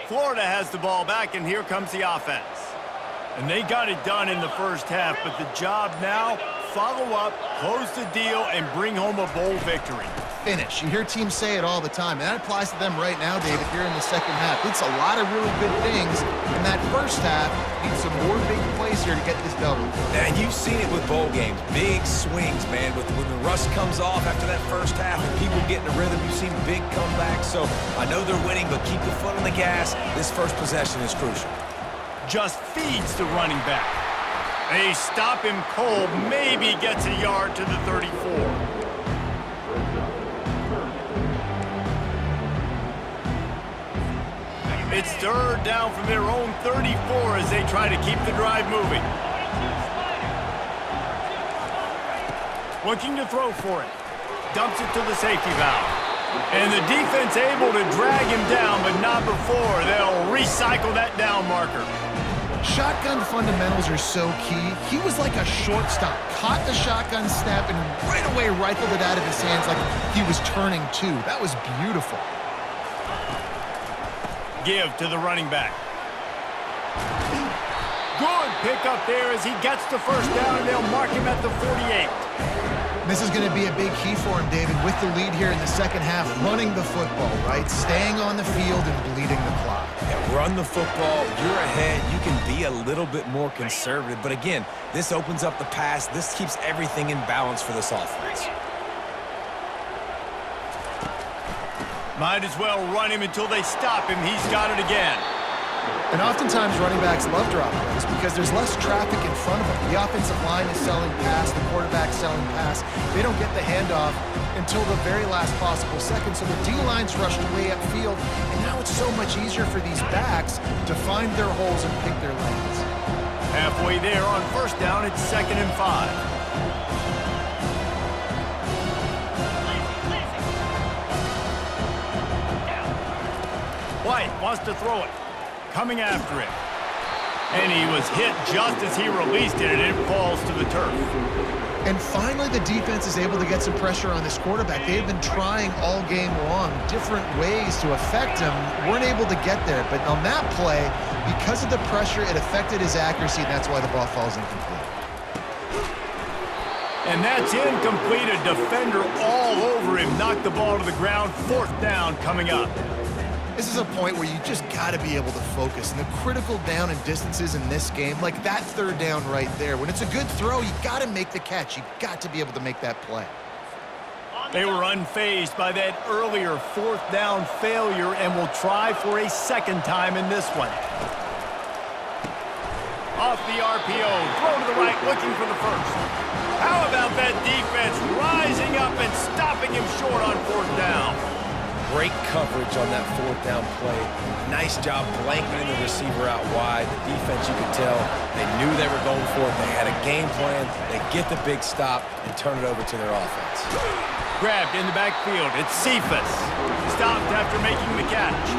Florida has the ball back, and here comes the offense. And they got it done in the first half, but the job now, follow up, close the deal, and bring home a bowl victory. Finish. You hear teams say it all the time, and that applies to them right now, David, here in the second half. It's a lot of really good things, and that first half needs some more big plays here to get this double. And you've seen it with bowl games. Big swings, man. When the rust comes off after that first half and people get in a rhythm, you've seen big comebacks. So I know they're winning, but keep the foot on the gas. This first possession is crucial. Just feeds the running back. They stop him cold, maybe gets a yard to the 34. It's third down from their own 34 as they try to keep the drive moving. Looking to throw for it. Dumps it to the safety valve. And the defense able to drag him down, but not before. They'll recycle that down marker. Shotgun fundamentals are so key. He was like a shortstop. Caught the shotgun snap and right away rifled it out of his hands like he was turning two. That was beautiful. Give to the running back. Good pickup there as he gets the first down, and they'll mark him at the 48. This is going to be a big key for him, David, with the lead here in the second half, running the football, right? Staying on the field and bleeding the clock. Yeah, run the football. You're ahead. You can be a little bit more conservative. But again, this opens up the pass. This keeps everything in balance for this offense. Might as well run him until they stop him. He's got it again. And oftentimes running backs love drop plays because there's less traffic in front of them. The offensive line is selling pass, the quarterback's selling pass. They don't get the handoff until the very last possible second, so the D-line's rushed way upfield, and now it's so much easier for these backs to find their holes and pick their lanes. Halfway there on first down, it's 2nd and 5. White wants to throw it. Coming after it. And he was hit just as he released it, and it falls to the turf. And finally, the defense is able to get some pressure on this quarterback. They've been trying all game long different ways to affect him. Weren't able to get there. But on that play, because of the pressure, it affected his accuracy, and that's why the ball falls incomplete. And that's incomplete. A defender all over him. Knocked the ball to the ground. 4th down coming up. This is a point where you just got to be able to focus. And the critical down and distances in this game, like that 3rd down right there, when it's a good throw, you got to make the catch. You got to be able to make that play. They were unfazed by that earlier 4th down failure and will try for a 2nd time in this one. Off the RPO, throw to the right, looking for the first. How about that defense rising up and stopping him short on 4th down? Great coverage on that 4th down play. Nice job blanketing the receiver out wide. The defense, you could tell, they knew they were going for it. They had a game plan. They get the big stop and turn it over to their offense. Grabbed in the backfield. It's Cephas. Stopped after making the catch.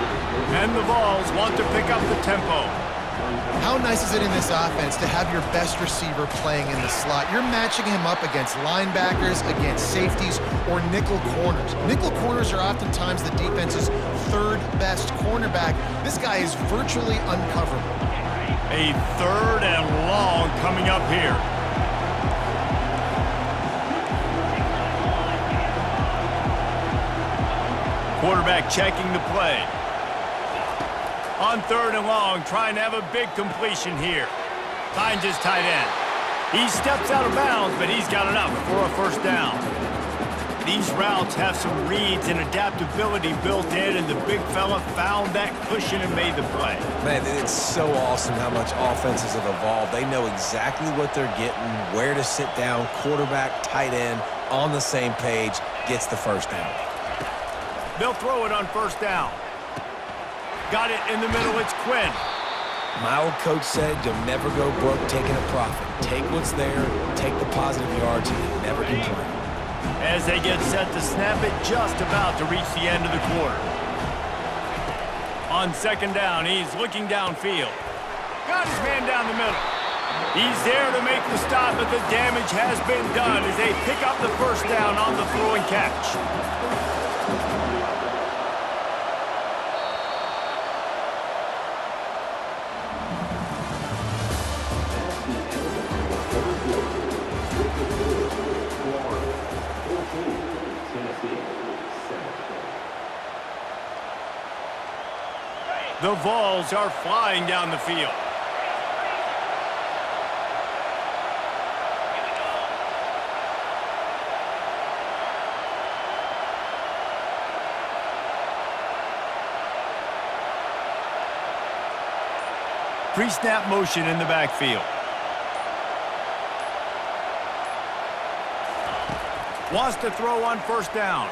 And the Vols want to pick up the tempo. How nice is it in this offense to have your best receiver playing in the slot? You're matching him up against linebackers, against safeties, or nickel corners. Nickel corners are oftentimes the defense's 3rd best cornerback. This guy is virtually uncoverable. A 3rd and long coming up here. Quarterback checking the play. On 3rd and long, trying to have a big completion here. Finds his tight end. He steps out of bounds, but he's got enough for a 1st down. These routes have some reads and adaptability built in, and the big fella found that cushion and made the play. Man, it's so awesome how much offenses have evolved. They know exactly what they're getting, where to sit down. Quarterback, tight end, on the same page, gets the 1st down. They'll throw it on 1st down. Got it in the middle, it's Quinn. My old coach said you'll never go broke taking a profit. Take what's there, take the positive yards, and never complain. As they get set to snap it, just about to reach the end of the quarter. On 2nd down, he's looking downfield. Got his man down the middle. He's there to make the stop, but the damage has been done as they pick up the 1st down on the throw and catch. The Vols are flying down the field. Pre-snap motion in the backfield. Wants to throw on first down.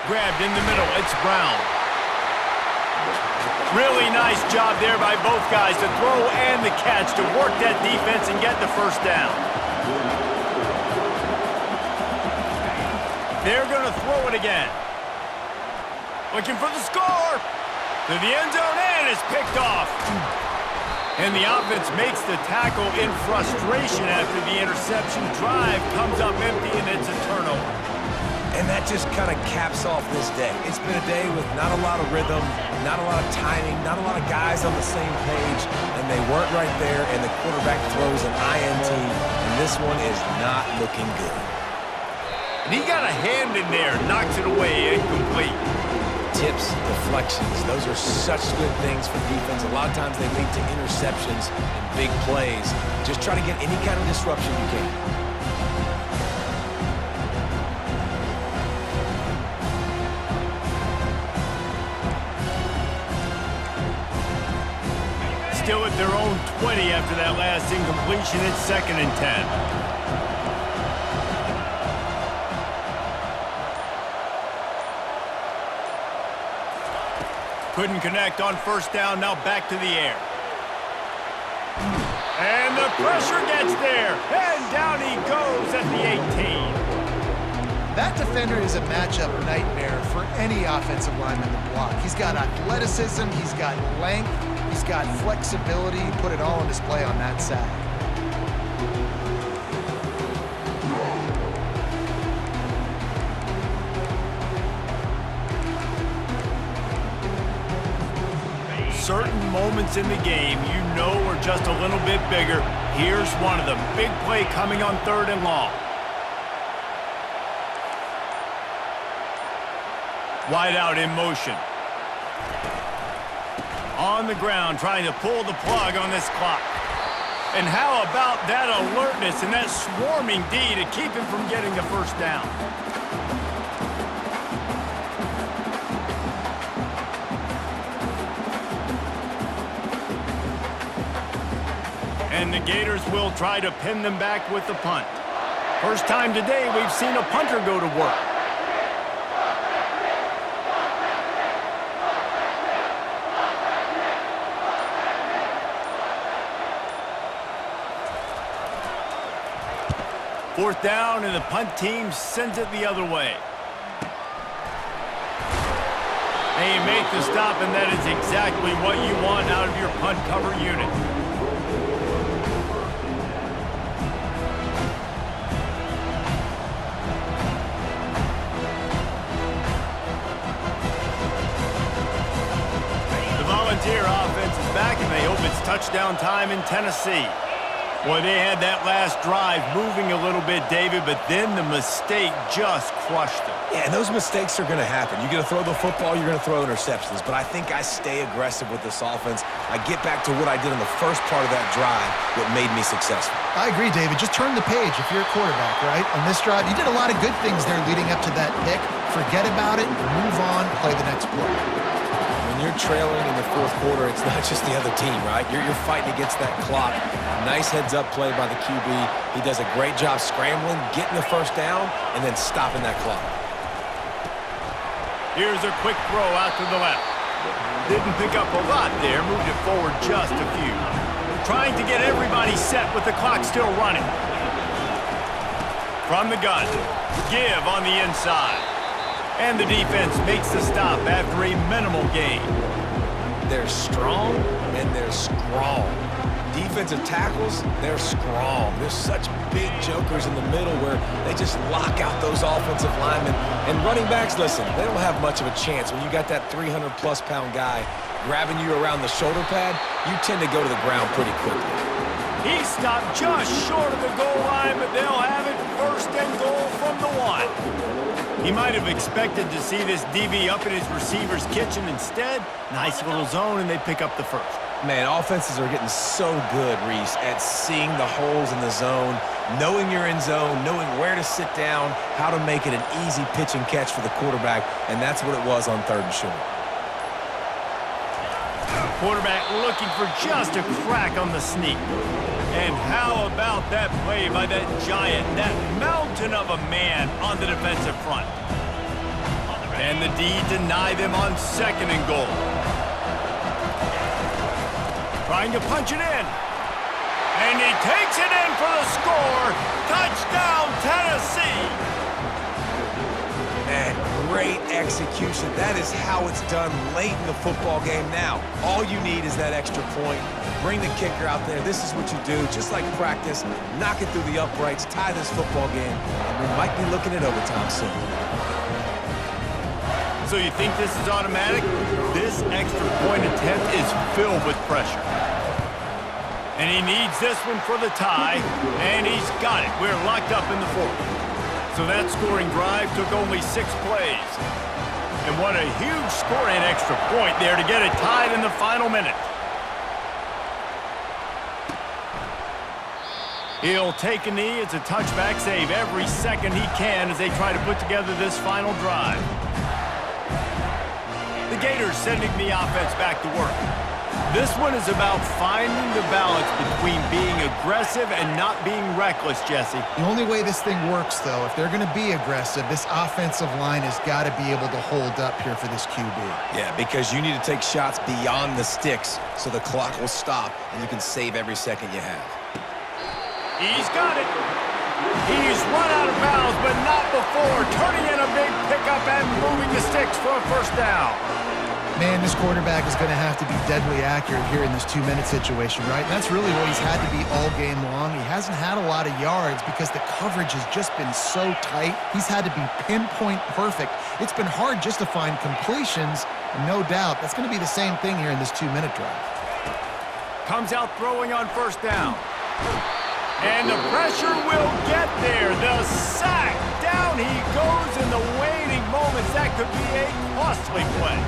Grabbed in the middle. It's Brown. Really nice job there by both guys to throw and the catch to work that defense and get the first down. They're going to throw it again. Looking for the score. To the end zone, and it's picked off. And the offense makes the tackle in frustration after the interception. Drive comes up empty, and it's a turnover. And that just kind of caps off this day. It's been a day with not a lot of rhythm, not a lot of timing, not a lot of guys on the same page, and they weren't right there, and the quarterback throws an INT, and this one is not looking good. And he got a hand in there, knocks it away, incomplete. Tips, deflections, those are such good things for defense. A lot of times they lead to interceptions and big plays. Just try to get any kind of disruption you can. Still at their own 20 after that last incompletion. It's 2nd and 10. Couldn't connect on first down, now back to the air. And the pressure gets there, and down he goes at the 18. That defender is a matchup nightmare for any offensive lineman to block. He's got athleticism, he's got length, he's got flexibility. Put it all on display on that sack. Certain moments in the game you know are just a little bit bigger. Here's one of them. Big play coming on 3rd and long. Wide out in motion. On the ground trying to pull the plug on this clock. And how about that alertness and that swarming D to keep him from getting the first down? And the Gators will try to pin them back with the punt. First time today we've seen a punter go to work. Fourth down, and the punt team sends it the other way. They make the stop, and that is exactly what you want out of your punt cover unit. Volunteer offense is back, and they hope it's touchdown time in Tennessee. Boy, they had that last drive moving a little bit, David, but then the mistake just crushed them. Yeah, and those mistakes are going to happen. You're going to throw the football, you're going to throw interceptions, but I think I stay aggressive with this offense. I get back to what I did in the first part of that drive that made me successful. I agree, David. Just turn the page if you're a quarterback, right? On this drive, you did a lot of good things there leading up to that pick. Forget about it, move on, play the next play. When you're trailing in the 4th quarter, it's not just the other team, right? You're fighting against that clock. Nice heads-up play by the QB. He does a great job scrambling, getting the first down, and then stopping that clock. Here's a quick throw out to the left. Didn't pick up a lot there, moved it forward just a few. Trying to get everybody set with the clock still running. From the gun, give on the inside. And the defense makes the stop after a minimal gain. They're strong and they're strong. Defensive tackles, they're strong. There's such big jokers in the middle where they just lock out those offensive linemen. And running backs, listen, they don't have much of a chance. When you got that 300-plus pound guy grabbing you around the shoulder pad, you tend to go to the ground pretty quickly. He stopped just short of the goal line, but they'll have it 1st and goal from the 1. He might have expected to see this DB up in his receiver's kitchen. Instead, nice little zone, and they pick up the first. Man, offenses are getting so good, Reese, at seeing the holes in the zone, knowing you're in zone, knowing where to sit down, how to make it an easy pitch and catch for the quarterback, and that's what it was on 3rd and short. Quarterback looking for just a crack on the sneak. And how about that play by that giant, that mountain of a man on the defensive front? And the D deny them on 2nd and goal. Trying to punch it in. And he takes it in for the score. Touchdown, Tennessee. Man, great execution. That is how it's done late in the football game now. All you need is that extra point. Bring the kicker out there. This is what you do, just like practice. Knock it through the uprights, tie this football game, and we might be looking at overtime soon. So you think this is automatic? This extra point attempt is filled with pressure. And he needs this one for the tie, and he's got it. We're locked up in the 4th. So that scoring drive took only 6 plays. And what a huge score and extra point there to get it tied in the final minute. He'll take a knee. It's a touchback save every second he can as they try to put together this final drive. The Gators sending the offense back to work. This one is about finding the balance between being aggressive and not being reckless, Jesse. The only way this thing works, though, if they're going to be aggressive, this offensive line has got to be able to hold up here for this QB. Yeah, because you need to take shots beyond the sticks so the clock will stop and you can save every second you have. He's got it. He's run out of bounds, but not before turning in a big pickup and moving the sticks for a 1st down. Man, this quarterback is going to have to be deadly accurate here in this 2-minute situation, right? And that's really what he's had to be all game long. He hasn't had a lot of yards because the coverage has just been so tight. He's had to be pinpoint perfect. It's been hard just to find completions, and no doubt that's going to be the same thing here in this 2-minute drive. Comes out throwing on 1st down. And the pressure will get there. The sack. Down he goes in the waiting moments. That could be a costly play.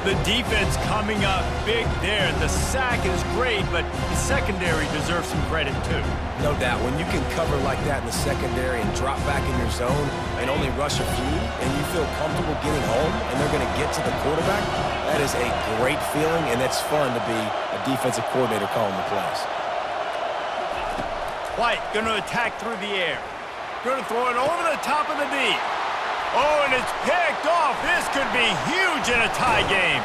The defense coming up big there. The sack is great, but the secondary deserves some credit too. No doubt. When you can cover like that in the secondary and drop back in your zone and only rush a few, and you feel comfortable getting home and they're going to get to the quarterback, that is a great feeling, and it's fun to be a defensive coordinator calling the plays. White going to attack through the air. Going to throw it over the top of the D. Oh, and it's picked off. This could be huge in a tie game.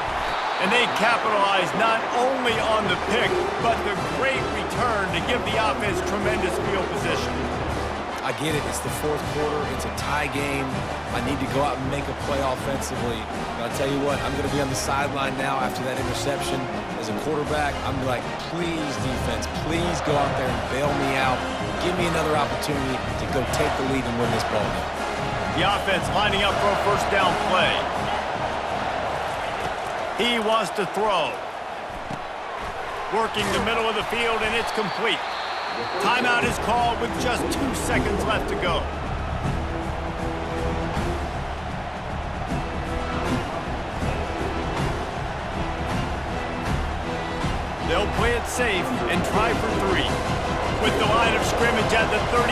And they capitalize not only on the pick, but the great return to give the offense tremendous field position. I get it. It's the 4th quarter. It's a tie game. I need to go out and make a play offensively. But I'll tell you what, I'm going to be on the sideline now after that interception. As a quarterback, I'm like, please, defense, please go out there and bail me out. Give me another opportunity to go take the lead and win this ball game. The offense lining up for a 1st down play. He wants to throw. Working the middle of the field, and it's complete. Timeout is called with just 2 seconds left to go. They'll play it safe and try for 3. With the line of scrimmage at the 37,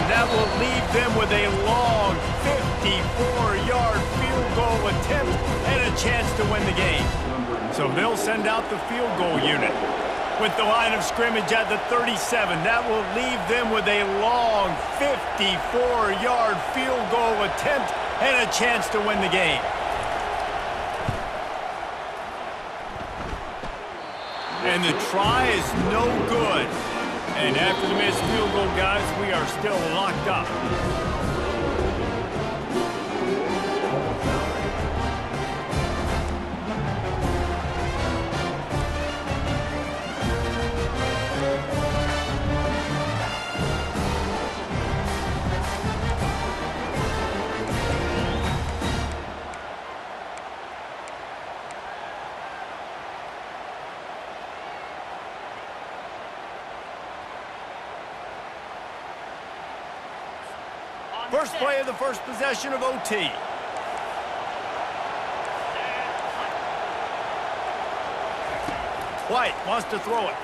that will leave them with a long 54-yard field goal attempt and a chance to win the game. So they'll send out the field goal unit. With the line of scrimmage at the 37, that will leave them with a long 54-yard field goal attempt and a chance to win the game. And the try is no good. And after the missed field goal, guys, we are still locked up. First play of the first possession of OT. White wants to throw it.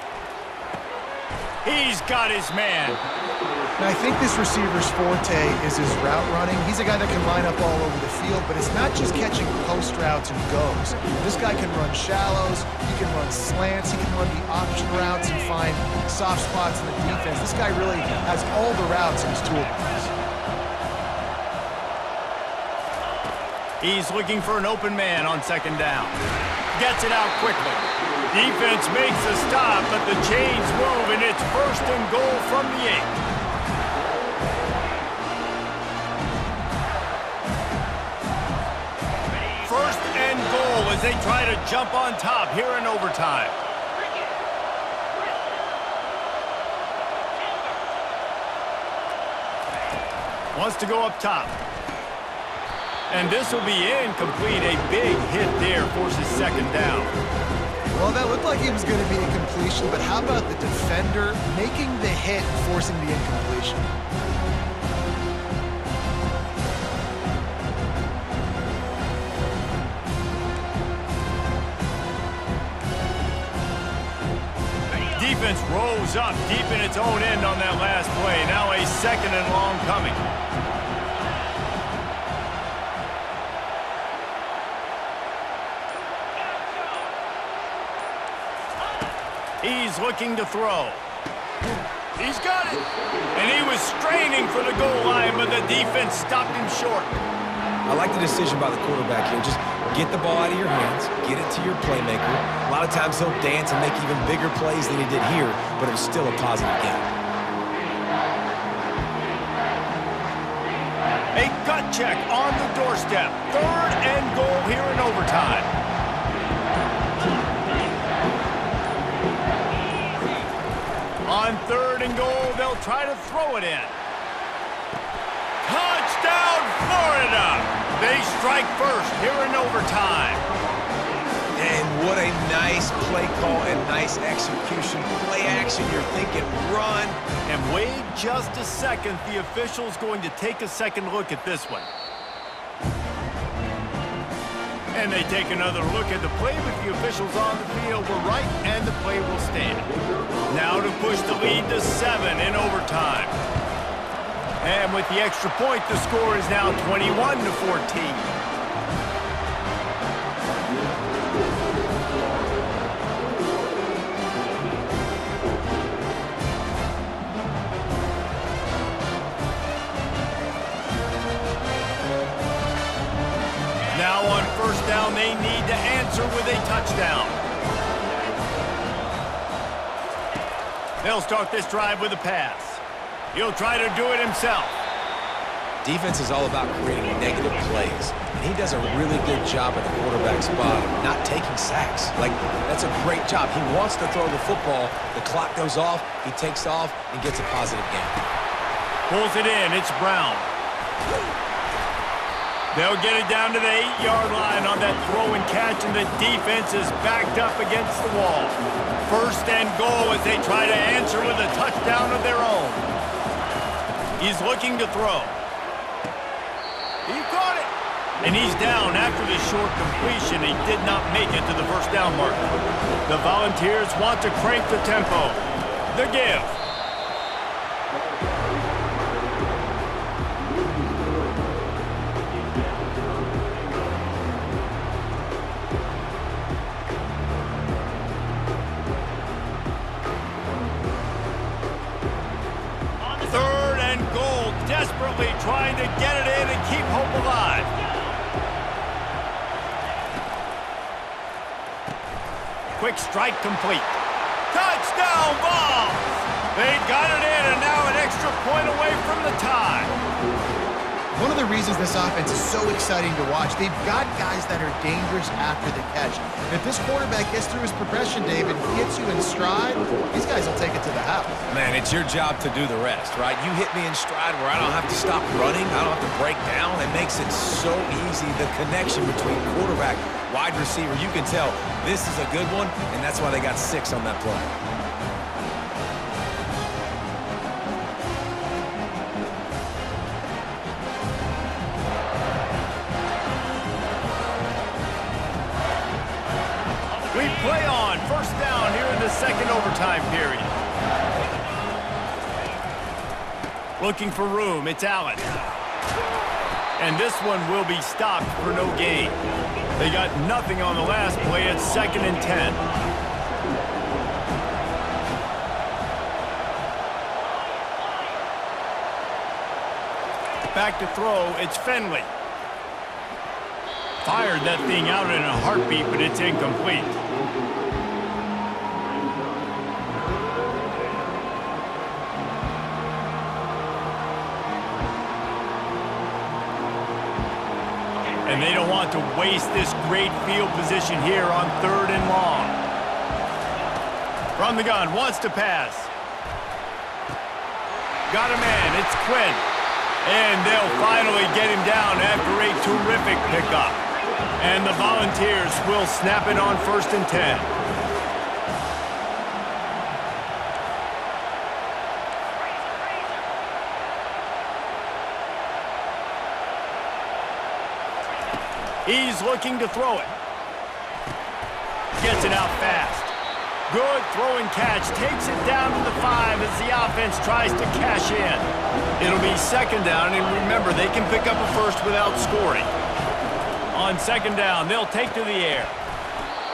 He's got his man. And I think this receiver's forte is his route running. He's a guy that can line up all over the field, but it's not just catching post routes and goes. This guy can run shallows, he can run slants, he can run the option routes and find soft spots in the defense. This guy really has all the routes in his toolbox. He's looking for an open man on second down. Gets it out quickly. Defense makes a stop, but the chains move, and it's first and goal from the 8. First and goal as they try to jump on top here in overtime. Wants to go up top. And this will be incomplete. A big hit there forces second down. Well, that looked like it was going to be a completion, but how about the defender making the hit and forcing the incompletion? Defense rolls up deep in its own end on that last play. Now a second and long coming. He's looking to throw. He's got it. And he was straining for the goal line, but the defense stopped him short. I like the decision by the quarterback here. Just get the ball out of your hands, get it to your playmaker. A lot of times he'll dance and make even bigger plays than he did here, but it was still a positive game. A gut check on the doorstep. Third and goal here in overtime. On third and goal, they'll try to throw it in. Touchdown, Florida! They strike first here in overtime. And what a nice play call and nice execution. Play action, you're thinking run. And wait just a second. The official's going to take a second look at this one. And they take another look at the play, but the officials on the field were right, and the play will stand. Now to push the lead to 7 in overtime. And with the extra point, the score is now 21-14. Now on first down, they need to answer with a touchdown. They'll start this drive with a pass. He'll try to do it himself. Defense is all about creating negative plays, and he does a really good job at the quarterback spot of not taking sacks. Like, that's a great job. He wants to throw the football. The clock goes off, he takes off, and gets a positive gain. Pulls it in. It's Brown. They'll get it down to the 8-yard line on that throw and catch, and the defense is backed up against the wall. First and goal as they try to answer with a touchdown of their own. He's looking to throw. He caught it. And he's down after the short completion. He did not make it to the first down marker. The Volunteers want to crank the tempo. The give. Desperately trying to get it in and keep hope alive. Quick strike complete. Touchdown ball! They got it in, and now an extra point away from the tie. One of the reasons this offense is so exciting to watch, they've got guys that are dangerous after the catch. And if this quarterback gets through his progression, David, gets you in stride, these guys will take it to the house. Man, it's your job to do the rest, right? You hit me in stride where I don't have to stop running. I don't have to break down. It makes it so easy. The connection between quarterback, wide receiver, you can tell this is a good one, and that's why they got 6 on that play. We play on. First down here in the second overtime period. Looking for room. It's Allen. And this one will be stopped for no gain. They got nothing on the last play. It's 2nd and 10. Back to throw. It's Finley. Fired that thing out in a heartbeat, but it's incomplete. And they don't want to waste this great field position here on 3rd and long. From the gun, wants to pass. Got a man, it's Quinn. And they'll finally get him down after a terrific pickup. And the Volunteers will snap it on 1st and 10. He's looking to throw it. Gets it out fast. Good throw and catch. Takes it down to the 5 as the offense tries to cash in. It'll be 2nd down, and remember, they can pick up a first without scoring. On 2nd down, they'll take to the air.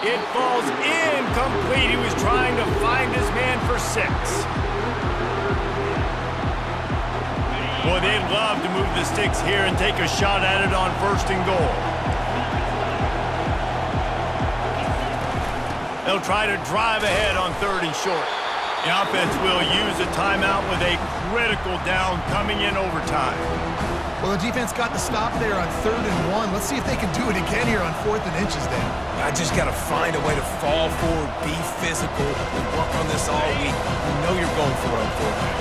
It falls incomplete. He was trying to find his man for 6. Boy, they'd love to move the sticks here and take a shot at it on 1st and goal. They'll try to drive ahead on 3rd and short. The offense will use a timeout with a critical down coming in overtime. Well, the defense got the stop there on 3rd and 1. Let's see if they can do it again here on 4th and inches, Dan. I just got to find a way to fall forward, be physical, and work on this all week. You know you're going for it on 4th down.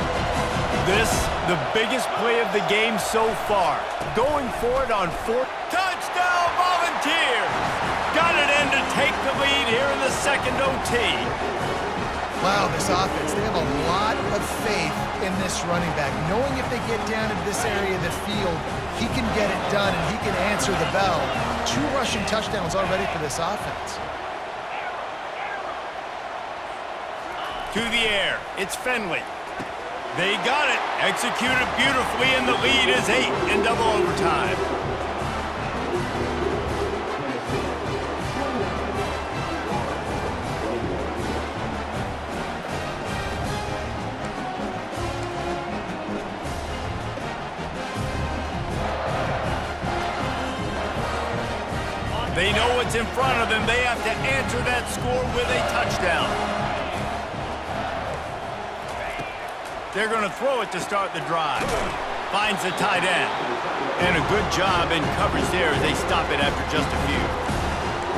This, the biggest play of the game so far. Going for it on 4th. Touchdown, Volunteers! Got it in to take the lead here in the 2nd OT. Wow, this offense, they have a lot of faith in this running back, knowing if they get down into this area of the field, he can get it done and he can answer the bell. 2 rushing touchdowns already for this offense. To the air, it's Finley. They got it, executed beautifully, and the lead is 8 in double overtime. They know what's in front of them. They have to answer that score with a touchdown. They're going to throw it to start the drive. Finds the tight end. And a good job in coverage there as they stop it after just a few.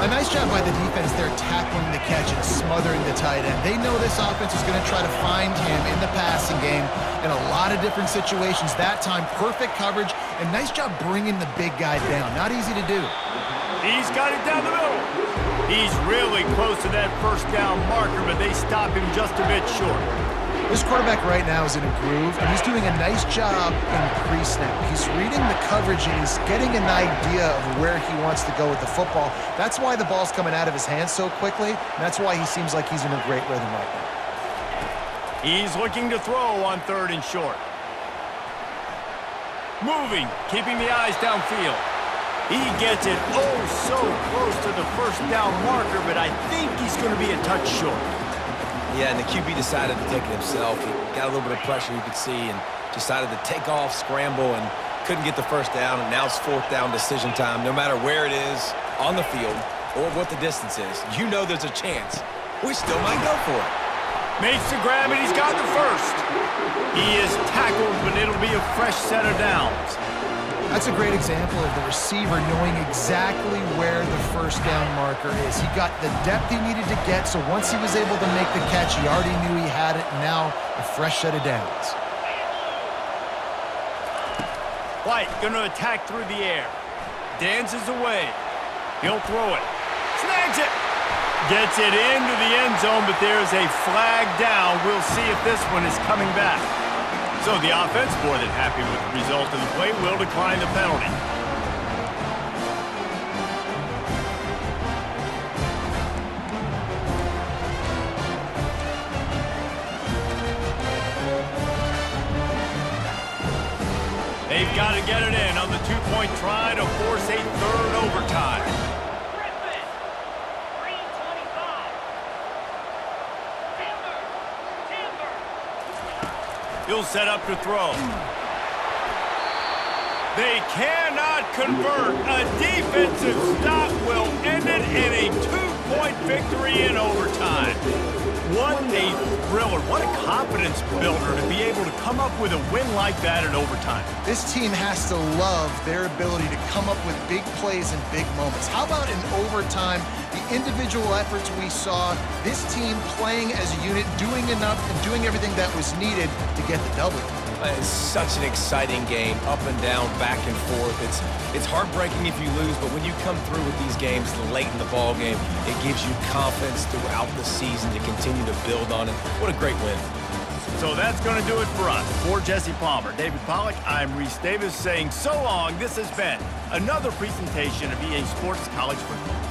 A nice job by the defense there tackling the catch and smothering the tight end. They know this offense is going to try to find him in the passing game in a lot of different situations. That time, perfect coverage and nice job bringing the big guy down. Not easy to do. He's got it down the middle. He's really close to that 1st down marker, but they stop him just a bit short. This quarterback right now is in a groove, and he's doing a nice job in pre-snap. He's reading the coverage, and he's getting an idea of where he wants to go with the football. That's why the ball's coming out of his hands so quickly, and that's why he seems like he's in a great rhythm right now. He's looking to throw on 3rd and short. Moving, keeping the eyes downfield. He gets it so close to the 1st down marker, but I think he's going to be a touch short. Yeah, and the QB decided to take it himself. He got a little bit of pressure, you could see, and decided to take off, scramble, and couldn't get the 1st down. And now it's 4th down decision time. No matter where it is on the field or what the distance is, you know there's a chance. We still might go for it. Makes the grab, and he's got the 1st. He is tackled, but it'll be a fresh set of downs. That's a great example of the receiver knowing exactly where the 1st down marker is. He got the depth he needed to get, so once he was able to make the catch, he already knew he had it, and now a fresh set of downs. White going to attack through the air. Dances away. He'll throw it. Snags it. Gets it into the end zone, but there's a flag down. We'll see if this one is coming back. So the offense, more than happy with the result of the play, will decline the penalty. two-point try to force a third overtime. He'll set up to throw. They cannot convert. A defensive stop will end it in a two-point victory in overtime. What a thriller. What a confidence builder to be able to come up with a win like that in overtime. This team has to love their ability to come up with big plays and big moments. How about in overtime, the individual efforts we saw, this team playing as a unit, doing enough and doing everything that was needed to get the W. It's such an exciting game, up and down, back and forth. It's heartbreaking if you lose, but when you come through with these games late in the ball game, it gives you confidence throughout the season to continue to build on it. What a great win. So that's going to do it for us. For Jesse Palmer, David Pollack, I'm Reese Davis saying so long. This has been another presentation of EA Sports College Football.